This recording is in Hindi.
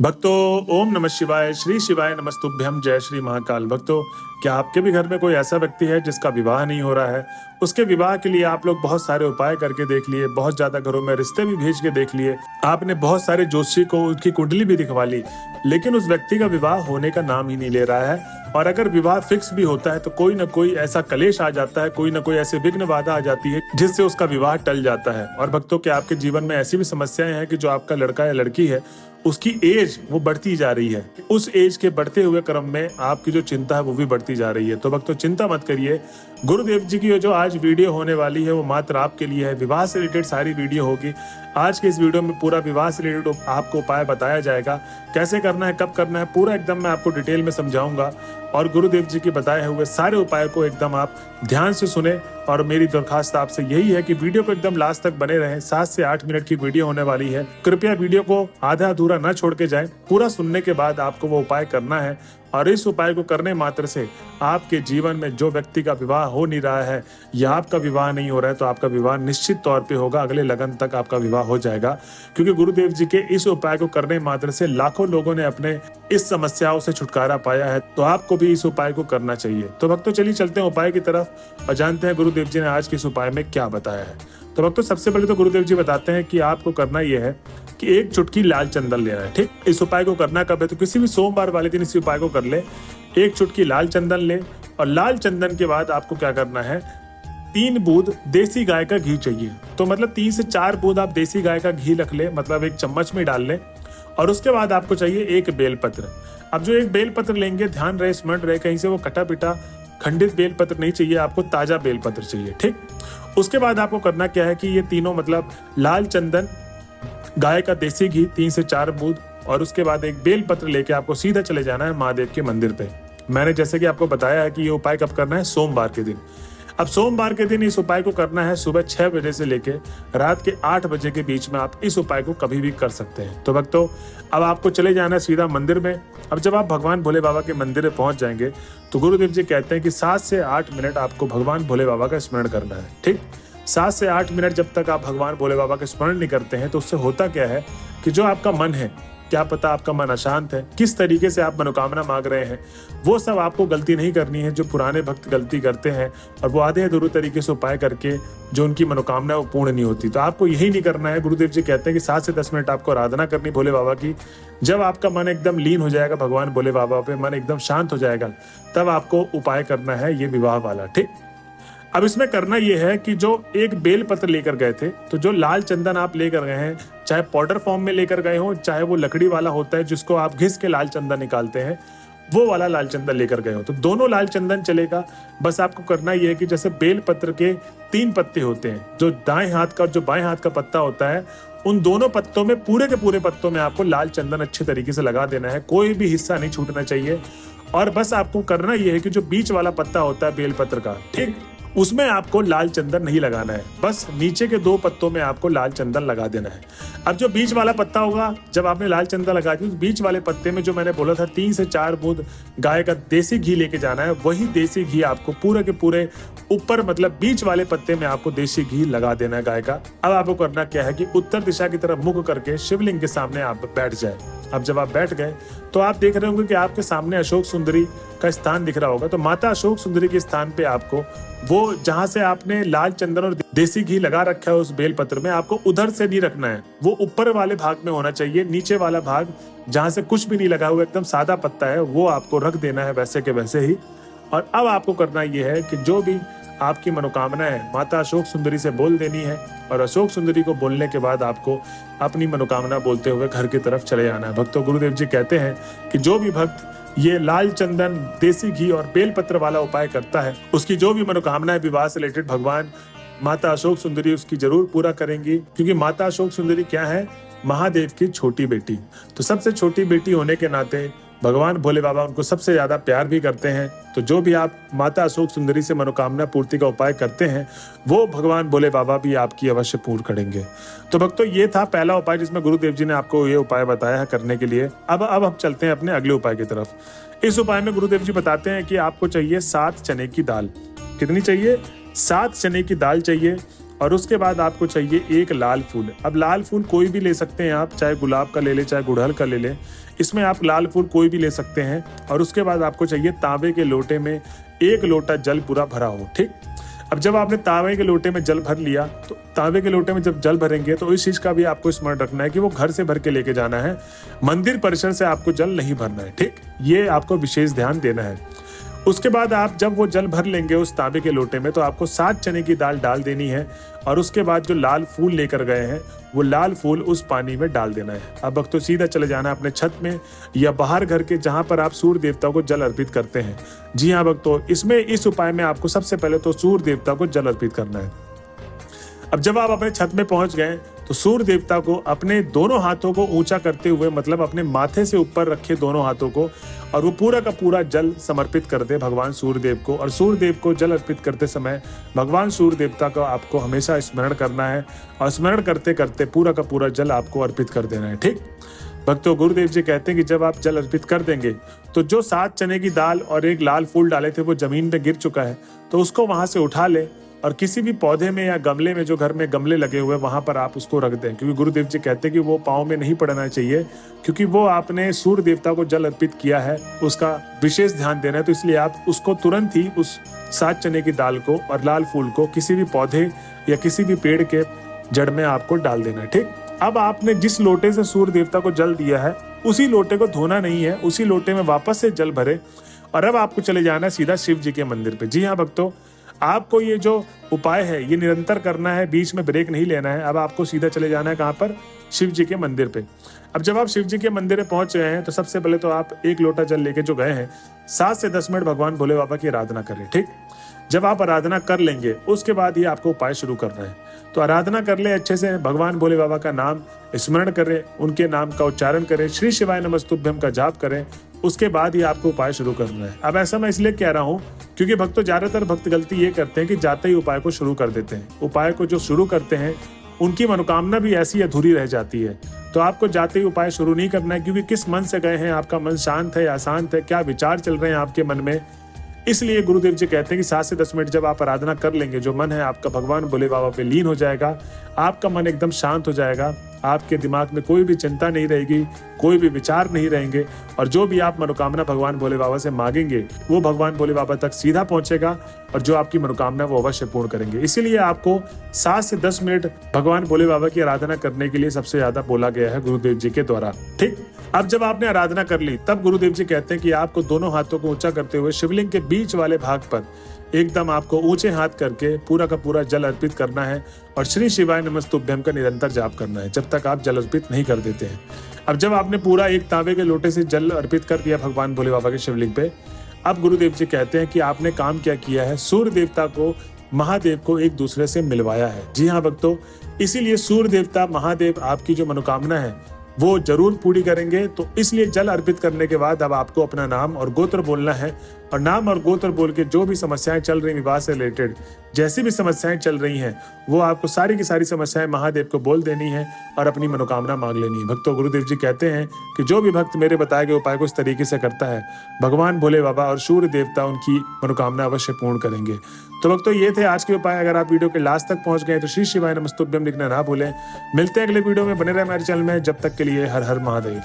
भक्तों, ओम नमः शिवाय, श्री शिवाय नमस्तुभ्यम, जय श्री महाकाल। भक्तों, क्या आपके भी घर में कोई ऐसा व्यक्ति है जिसका विवाह नहीं हो रहा है? उसके विवाह के लिए आप लोग बहुत सारे उपाय करके देख लिए, बहुत ज्यादा घरों में रिश्ते भी भेज के देख लिए, आपने बहुत सारे ज्योतिषी को उसकी कुंडली भी दिखवा ली, लेकिन उस व्यक्ति का विवाह होने का नाम ही नहीं ले रहा है। और अगर विवाह फिक्स भी होता है तो कोई ना कोई ऐसा कलेश आ जाता है, कोई ना कोई ऐसे विघ्न बाधा आ जाती है जिससे उसका विवाह टल जाता है। और भक्तों, क्या आपके जीवन में ऐसी भी समस्याएं हैं कि जो आपका लड़का या लड़की है उसकी एज वो बढ़ती जा रही है, उस एज के बढ़ते हुए क्रम में आपकी जो चिंता है वो भी बढ़ती जा रही है। तो भक्तों, चिंता मत करिए। गुरुदेव जी की जो आज वीडियो होने वाली है वो मात्र आपके लिए है। विवाह से रिलेटेड सारी वीडियो होगी। आज के इस वीडियो में पूरा विवाह से रिलेटेड आपको उपाय बताया जाएगा, कैसे करना है, कब करना है, पूरा एकदम मैं आपको डिटेल में समझाऊंगा। और गुरुदेव जी के बताए हुए सारे उपाय को एकदम आप ध्यान से सुने। और मेरी दरखास्त आपसे यही है कि वीडियो को एकदम लास्ट तक बने रहें। 7 से 8 मिनट की वीडियो होने वाली है। कृपया वीडियो को आधा अधूरा न छोड़ के जाएं। पूरा सुनने के बाद आपको वो उपाय करना है। और इस उपाय को करने मात्र से आपके जीवन में जो व्यक्ति का विवाह हो नहीं रहा है या आपका विवाह नहीं हो रहा है तो आपका विवाह निश्चित तौर पे होगा। अगले लगन तक आपका विवाह हो जाएगा, क्योंकि गुरुदेव जी के इस उपाय को करने मात्र से लाखों लोगों ने अपने इस समस्याओं से छुटकारा पाया है। तो आपको भी इस उपाय को करना चाहिए। तो भक्तों, चलिए चलते हैं उपाय की तरफ और जानते हैं गुरुदेव जी ने आज के इस उपाय में क्या बताया है। तो भक्तों, सबसे पहले तो गुरुदेव जी बताते हैं कि आपको करना यह है कि एक चुटकी लाल चंदन लेना है। ठीक, इस उपाय को करना कब है? तो किसी भी सोमवार वाले दिन इस उपाय को कर ले। एक चुटकी लाल चंदन ले और लाल चंदन के बाद आपको क्या करना है, 3 बूंद देसी गाय का घी चाहिए। तो मतलब 3 से 4 बूंद आप देसी गाय का घी रख ले, मतलब एक चम्मच में डाल ले। और उसके बाद आपको चाहिए एक बेलपत्र। अब जो एक बेलपत्र लेंगे, ध्यान रहे, स्मरण रहे, कहीं से वो कटा पिटा खंडित बेलपत्र नहीं चाहिए, आपको ताजा बेलपत्र चाहिए। ठीक, उसके बाद आपको करना क्या है कि ये तीनों मतलब लाल चंदन, गाय का देसी घी 3 से 4 बूंद और उसके बाद एक बेल पत्र लेके आपको सीधा चले जाना है महादेव के मंदिर पे। मैंने जैसे कि आपको बताया है कि ये उपाय कब करना है, सोमवार के दिन। अब सोमवार के दिन इस उपाय को करना है सुबह 6 बजे से लेके रात के 8 बजे के बीच में। आप इस उपाय को कभी भी कर सकते हैं। तो भक्तों, अब आपको चले जाना है सीधा मंदिर में। अब जब आप भगवान भोले बाबा के मंदिर में पहुंच जाएंगे तो गुरुदेव जी कहते हैं कि 7 से 8 मिनट आपको भगवान भोले बाबा का स्मरण करना है। ठीक, 7 से 8 मिनट जब तक आप भगवान भोले बाबा का स्मरण नहीं करते हैं तो उससे होता क्या है कि जो आपका मन है, क्या पता आपका मन अशांत है, किस तरीके से आप मनोकामना मांग रहे हैं, वो सब आपको गलती नहीं करनी है जो पुराने भक्त गलती करते हैं। और वो आधे अधूरे तरीके से उपाय करके जो उनकी मनोकामना वो पूर्ण नहीं होती। तो आपको यही नहीं करना है। गुरुदेव जी कहते हैं कि 7 से 10 मिनट आपको आराधना करनी भोले बाबा की। जब आपका मन एकदम लीन हो जाएगा भगवान भोले बाबा पे, मन एकदम शांत हो जाएगा, तब आपको उपाय करना है ये विवाह वाला। ठीक, अब इसमें करना यह है कि जो एक बेल पत्र लेकर गए थे, तो जो लाल चंदन आप लेकर गए हैं, चाहे पाउडर फॉर्म में लेकर गए हो, चाहे वो लकड़ी वाला होता है जिसको आप घिस के लाल चंदन निकालते हैं, वो वाला लाल चंदन लेकर गए हो, तो दोनों लाल चंदन चलेगा। बस आपको करना यह है कि जैसे बेल पत्र के 3 पत्ते होते हैं, जो दाएं हाथ का और जो बाएं हाथ का पत्ता होता है, उन दोनों पत्तों में, पूरे के पूरे पत्तों में आपको लाल चंदन अच्छे तरीके से लगा देना है। कोई भी हिस्सा नहीं छूटना चाहिए। और बस आपको करना यह है कि जो बीच वाला पत्ता होता है बेल पत्र का, ठीक, उसमें आपको लाल चंदन नहीं लगाना है। बस नीचे के 2 पत्तों में आपको लाल चंदन लगा देना है। अब जो बीच वाला पत्ता होगा, जब आपने लाल चंदन लगा दिया, उस बीच वाले पत्ते में जो मैंने बोला था 3 से 4 बूंद गाय का देसी घी लेके जाना है। वही देसी घी आपको पूरे के पूरे ऊपर, मतलब बीच वाले पत्ते में आपको देसी घी लगा देना है गाय का। अब आपको करना क्या है कि उत्तर दिशा की तरफ मुख करके शिवलिंग के सामने आप बैठ जाए। अब जब आप बैठ गए तो आप देख रहे होंगे कि आपके सामने अशोक सुंदरी का स्थान दिख रहा होगा। तो माता अशोक सुंदरी के स्थान पे आपको, वो जहां से आपने लाल चंदन और देसी घी लगा रखा है उस बेल पत्र में, आपको उधर से नहीं रखना है, वो ऊपर वाले भाग में होना चाहिए। नीचे वाला भाग जहां से कुछ भी नहीं लगा हुआ, एकदम सादा पत्ता है, वो आपको रख देना है वैसे के वैसे ही। और अब आपको करना यह है कि जो भी आपकी मनोकामना है माता अशोक सुंदरी से बोल देनी है। और अशोक सुंदरी को बोलने के बाद आपको अपनी मनोकामना बोलते हुए घर की तरफ चले जाना है। भक्तों, गुरुदेव जी कहते हैं कि जो भी भक्त ये लाल चंदन, देसी घी और बेलपत्र वाला उपाय करता है, उसकी जो भी मनोकामना है विवाह से रिलेटेड, भगवान माता अशोक सुंदरी उसकी जरूर पूरा करेंगी। क्योंकि माता अशोक सुंदरी क्या है, महादेव की छोटी बेटी। तो सबसे छोटी बेटी होने के नाते भगवान भोले बाबा उनको सबसे ज्यादा प्यार भी करते हैं। तो जो भी आप माता अशोक सुंदरी से मनोकामना पूर्ति का उपाय करते हैं, वो भगवान भोले बाबा भी आपकी अवश्य पूर्ण करेंगे। तो भक्तों, ये था पहला उपाय जिसमें गुरुदेव जी ने आपको ये उपाय बताया है करने के लिए। अब हम चलते हैं अपने अगले उपाय की तरफ। इस उपाय में गुरुदेव जी बताते हैं कि आपको चाहिए 7 चने की दाल। कितनी चाहिए? 7 चने की दाल चाहिए। और उसके बाद आपको चाहिए एक लाल फूल। अब लाल फूल कोई भी ले सकते हैं आप, चाहे गुलाब का ले लें, चाहे गुड़हल का ले लें, इसमें आप लाल फूल कोई भी ले सकते हैं। और उसके बाद आपको चाहिए तांबे के लोटे में 1 लोटा जल पूरा भरा हो। ठीक, अब जब आपने तांबे के लोटे में जल भर लिया, तो तांबे के लोटे में जब जल भरेंगे तो इस चीज का भी आपको स्मरण रखना है कि वो घर से भर के लेके जाना है, मंदिर परिसर से आपको जल नहीं भरना है। ठीक, ये आपको विशेष ध्यान देना है। उसके बाद आप जब वो जल भर लेंगे उस तांबे के लोटे में, तो आपको 7 चने की दाल डाल देनी है। और उसके बाद जो लाल फूल लेकर गए हैं वो लाल फूल उस पानी में डाल देना है। अब भक्तों सीधा चले जाना है अपने छत में या बाहर घर के, जहां पर आप सूर्य देवता को जल अर्पित करते हैं। जी हाँ भक्तों, इसमें इस उपाय में आपको सबसे पहले तो सूर्य देवता को जल अर्पित करना है। अब जब आप अपने छत में पहुंच गए तो सूर्य देवता को अपने दोनों हाथों को ऊंचा करते हुए, मतलब अपने माथे से ऊपर रखे दोनों हाथों को, और वो पूरा का पूरा जल समर्पित कर दे भगवान सूर्य देव को। और सूर्य देव को जल अर्पित करते समय भगवान सूर्य देवता को आपको हमेशा स्मरण करना है, और स्मरण करते करते पूरा का पूरा जल आपको अर्पित कर देना है। ठीक भक्तों, गुरुदेव जी कहते हैं कि जब आप जल अर्पित कर देंगे तो जो 7 चने की दाल और 1 लाल फूल डाले थे वो जमीन पे गिर चुका है, तो उसको वहां से उठा ले और किसी भी पौधे में या गमले में, जो घर में गमले लगे हुए वहां पर आप उसको रख दें। क्योंकि गुरुदेव जी कहते हैं कि वो पाँव में नहीं पड़ना चाहिए, क्योंकि वो आपने सूर्य देवता को जल अर्पित किया है, उसका विशेष ध्यान देना है। तो इसलिए आप उसको तुरंत ही उस 7 चने की दाल को और लाल फूल को किसी भी पौधे या किसी भी पेड़ के जड़ में आपको डाल देना है। ठीक, अब आपने जिस लोटे से सूर्य देवता को जल दिया है उसी लोटे को धोना नहीं है, उसी लोटे में वापस से जल भरे और अब आपको चले जाना है सीधा शिव जी के मंदिर पे। जी हाँ भक्तों, आपको ये जो उपाय है ये निरंतर करना है, बीच में ब्रेक नहीं लेना है। अब आपको सीधा चले जाना है कहाँ पर? शिव जी के मंदिर पे। अब जब आप शिव जी के मंदिर पे पहुंच गए हैं तो सबसे पहले तो आप 1 लोटा जल लेके जो गए हैं 7 से 10 मिनट भगवान भोले बाबा की आराधना करें। ठीक, जब आप आराधना कर लेंगे उसके बाद ही आपको उपाय शुरू करना है। तो आराधना कर ले अच्छे से, भगवान भोले बाबा का नाम स्मरण करें, उनके नाम का उच्चारण करें, श्री शिवाय नमस्तुभ्यम का जाप करें, उसके बाद ही आपको उपाय शुरू करना है। अब ऐसा मैं इसलिए कह रहा हूँ क्योंकि भक्तों ज्यादातर भक्त गलती ये करते हैं कि जाते ही उपाय को शुरू कर देते हैं। उपाय को जो शुरू करते हैं उनकी मनोकामना भी ऐसी अधूरी रह जाती है। तो आपको जाते ही उपाय शुरू नहीं करना है, क्योंकि किस मन से गए हैं, आपका मन शांत है या अशांत है, क्या विचार चल रहे हैं आपके मन में। इसलिए गुरुदेव जी कहते हैं कि 7 से 10 मिनट जब आप आराधना कर लेंगे, जो मन है आपका भगवान भोले बाबा पे लीन हो जाएगा, आपका मन एकदम शांत हो जाएगा, आपके दिमाग में कोई भी चिंता नहीं रहेगी, कोई भी विचार नहीं रहेंगे, और जो भी आप मनोकामना भगवान भोले बाबा से मांगेंगे वो भगवान भोले बाबा तक सीधा पहुंचेगा, और जो आपकी मनोकामना वो अवश्य पूर्ण करेंगे। इसीलिए आपको 7 से 10 मिनट भगवान भोले बाबा की आराधना करने के लिए सबसे ज्यादा बोला गया है गुरुदेव जी के द्वारा। ठीक, अब जब आपने आराधना कर ली तब गुरुदेव जी कहते हैं कि आपको दोनों हाथों को ऊंचा करते हुए शिवलिंग के बीच वाले भाग पर एकदम आपको ऊंचे हाथ करके पूरा का पूरा जल अर्पित करना है और श्री शिवाय नमस्तुभ्यम का निरंतर जाप करना है जब तक आप जल अर्पित नहीं कर देते हैं। अब जब आपने पूरा एक तांबे के लोटे से जल अर्पित कर दिया भगवान भोले बाबा के शिवलिंग पे, अब गुरुदेव जी कहते हैं कि आपने काम क्या किया है, सूर्य देवता को महादेव को एक दूसरे से मिलवाया है। जी हाँ भक्तों, इसीलिए सूर्य देवता महादेव आपकी जो मनोकामना है वो जरूर पूरी करेंगे। तो इसलिए जल अर्पित करने के बाद अब आपको अपना नाम और गोत्र बोलना है, और नाम और गोत्र बोल के जो भी समस्याएं चल रही विवाह से रिलेटेड, जैसी भी समस्याएं चल रही हैं, वो आपको सारी की सारी समस्याएं महादेव को बोल देनी है और अपनी मनोकामना मांग लेनी है। भक्तों, गुरुदेव जी कहते हैं कि जो भी भक्त मेरे बताए गए उपाय को इस तरीके से करता है, भगवान भोले बाबा और सूर्य देवता उनकी मनोकामना अवश्य पूर्ण करेंगे। तो भक्तों, ये थे आज के उपाय। अगर आप वीडियो के लास्ट तक पहुंच गए तो श्री शिवाय नमस्तुभ्यम लिखना ना भूलें। मिलते हैं अगले वीडियो में, बने रहे हमारे चैनल में। जब तक के लिए हर हर महादेव।